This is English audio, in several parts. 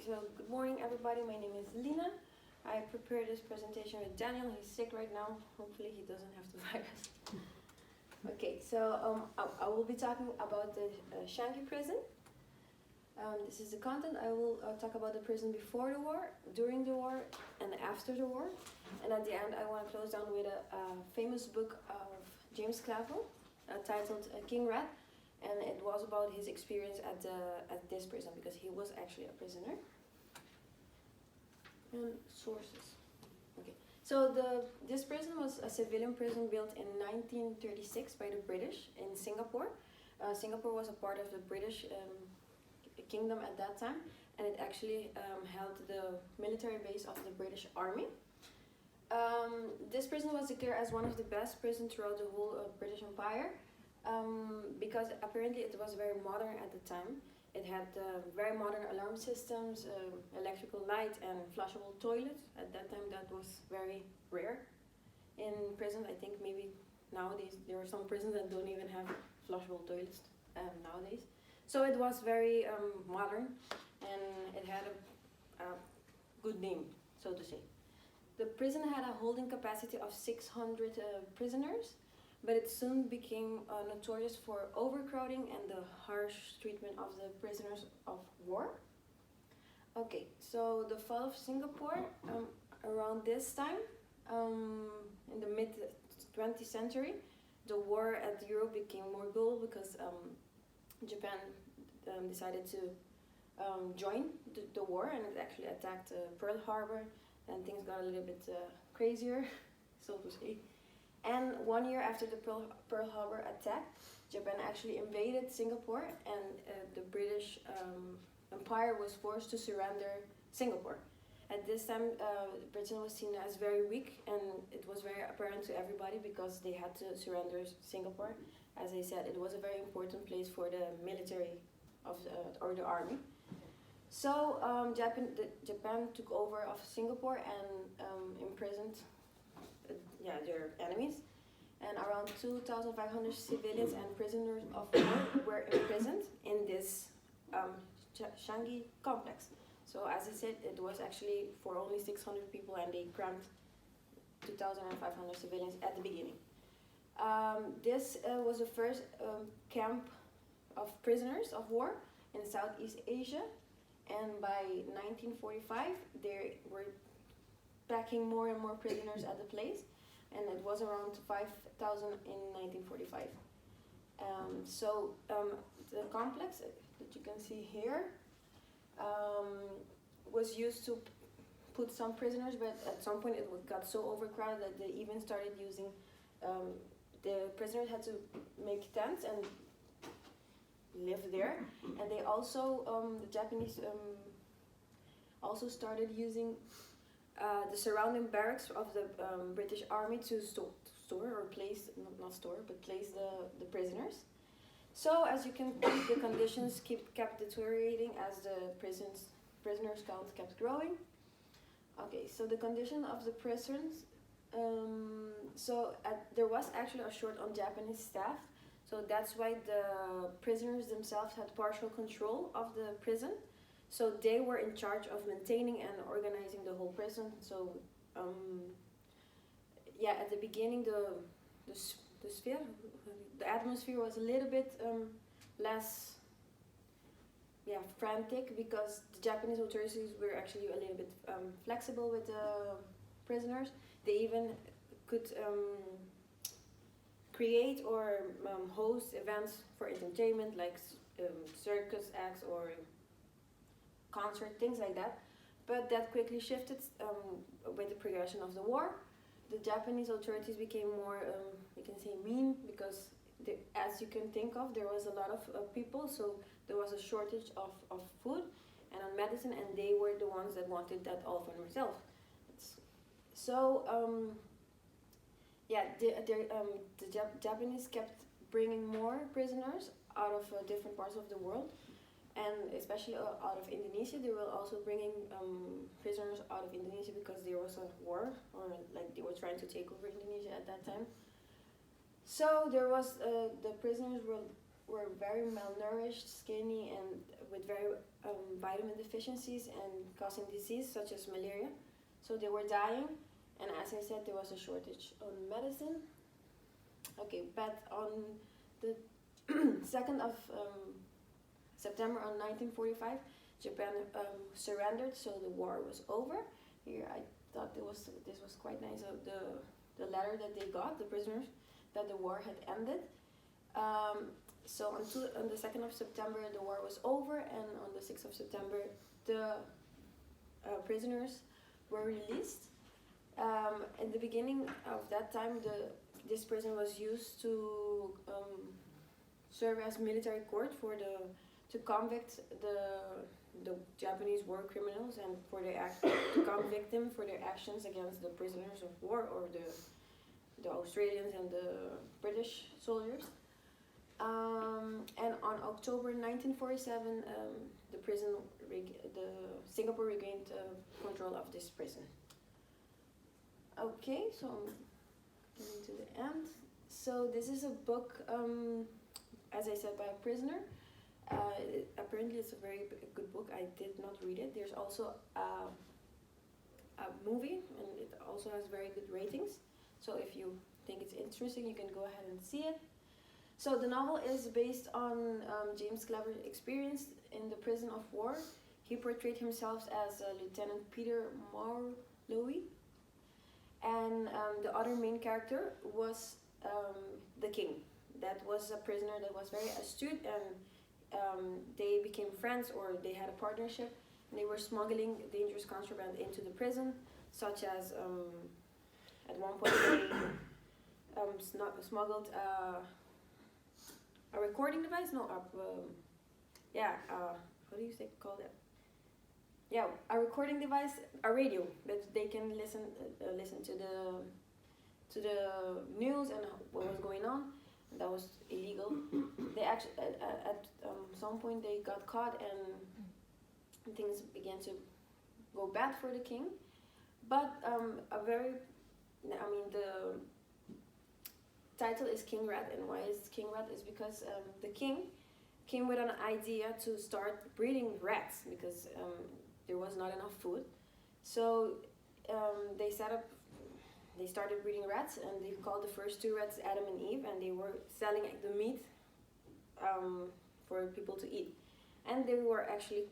so good morning everybody. My name is Lina. I prepared this presentation with Daniel. He's sick right now. Hopefully he doesn't have the virus. Okay, so I will be talking about the Changi Prison. This is the content. I will talk about the prison before the war, during the war, and after the war. And at the end, I want to close down with a famous book of James Clavell titled King Rat. And it was about his experience at this prison because he was actually a prisoner. And sources. Okay, so this prison was a civilian prison built in 1936 by the British in Singapore. Singapore was a part of the British kingdom at that time, and it actually held the military base of the British Army. This prison was declared as one of the best prisons throughout the whole British Empire. Because apparently it was very modern at the time. It had very modern alarm systems, electrical light, and flushable toilets. At that time, that was very rare in prisons. I think maybe nowadays there are some prisons that don't even have flushable toilets nowadays. So it was very modern, and it had a good name, so to say. The prison had a holding capacity of 600 prisoners. But it soon became notorious for overcrowding and the harsh treatment of the prisoners of war. Okay, so the fall of Singapore, around this time, in the mid-20th century, the war at Europe became more global because Japan decided to join the war, and it actually attacked Pearl Harbor, and things got a little bit crazier, so to say. And 1 year after the Pearl Harbor attack, Japan actually invaded Singapore, and the British Empire was forced to surrender Singapore. At this time, Britain was seen as very weak, and it was very apparent to everybody because they had to surrender Singapore. As I said, it was a very important place for the military of or the army. So Japan took over of Singapore and imprisoned their enemies, and around 2,500 civilians and prisoners of war were imprisoned in this Changi complex. So as I said, it was actually for only 600 people, and they crammed 2,500 civilians at the beginning. This was the first camp of prisoners of war in Southeast Asia, and by 1945 they were packing more and more prisoners at the place, and it was around 5,000 in 1945. The complex that you can see here was used to put some prisoners, but at some point it got so overcrowded that they even started using, the prisoners had to make tents and live there, and they also, the Japanese also started using the surrounding barracks of the British Army to store or place, not store, but place the prisoners. So as you can see, the conditions kept deteriorating as the prisoners count kept growing. Okay, so the condition of the prisons, there was actually a short on Japanese staff, so that's why the prisoners themselves had partial control of the prison. So they were in charge of maintaining and organizing the whole prison. So, at the beginning, the atmosphere was a little bit less, frantic, because the Japanese authorities were actually a little bit flexible with the prisoners. They even could create or host events for entertainment, like circus acts or concert, things like that. But that quickly shifted with the progression of the war. The Japanese authorities became more, you can say, mean, because as you can think of, there was a lot of people, so there was a shortage of food and on medicine, and they were the ones that wanted that all for themselves. So the Japanese kept bringing more prisoners out of different parts of the world, and especially out of Indonesia. They were also bringing prisoners out of Indonesia because there was a war, or like they were trying to take over Indonesia at that time. So there was the prisoners were were very malnourished, skinny, and with very vitamin deficiencies and causing disease such as malaria. So they were dying, and as I said, there was a shortage on medicine. Okay, but on the 2nd of September on 1945, Japan surrendered, so the war was over. Here I thought this was quite nice of the letter that they got, the prisoners, that the war had ended. So on the 2nd of September, the war was over, and on the 6th of September, the prisoners were released. In the beginning of that time, this prison was used to serve as military court to convict the Japanese war criminals and to convict them for their actions against the prisoners of war or the Australians and the British soldiers. And on October 1947, Singapore regained control of this prison. Okay, so I'm getting to the end. So this is a book, as I said, by a prisoner. Apparently it's a very good book. I did not read it. There's also a movie, and it also has very good ratings. So if you think it's interesting, you can go ahead and see it. So the novel is based on James Clever's experience in the prison of war. He portrayed himself as Lieutenant Peter Marlowe, and the other main character was the king. That was a prisoner that was very astute, and they became friends, or they had a partnership, and they were smuggling dangerous contraband into the prison, such as at one point they smuggled a recording device? No, what do you call that? Yeah, a recording device, a radio that they can listen to the news and what was going on. That was illegal. They actually at some point they got caught, and things began to go bad for the king. But the title is King Rat, and why is King Rat is because the king came with an idea to start breeding rats because there was not enough food. So they started breeding rats, and they called the first two rats Adam and Eve, and they were selling the meat for people to eat, and they were actually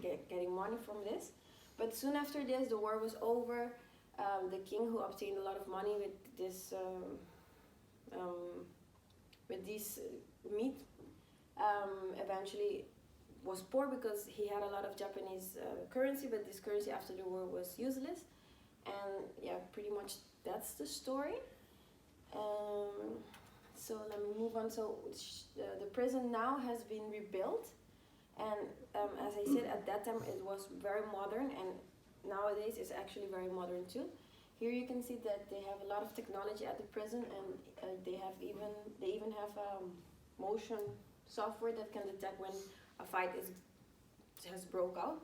getting money from this. But soon after this, the war was over. The king, who obtained a lot of money with this meat, eventually was poor because he had a lot of Japanese currency, but this currency after the war was useless. And yeah, pretty much that's the story. So let me move on. So the prison now has been rebuilt, and as I said, at that time it was very modern, and nowadays it's actually very modern too. Here you can see that they have a lot of technology at the prison, and they even have motion software that can detect when a fight has broke out.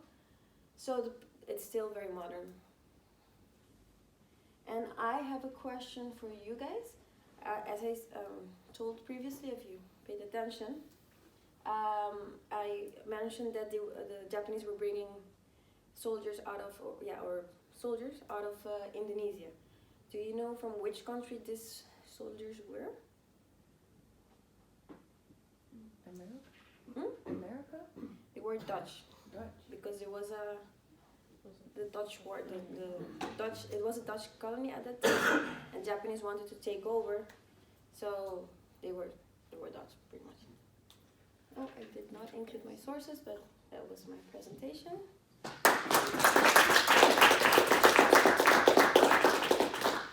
So it's still very modern. And I have a question for you guys. As I told previously, if you paid attention, I mentioned that the Japanese were bringing soldiers out of Indonesia. Do you know from which country these soldiers were? America? They were Dutch. Because there was the Dutch war. The Dutch. It was a Dutch colony at that time, and Japanese wanted to take over, so they were Dutch pretty much. Oh, I did not include my sources, but that was my presentation.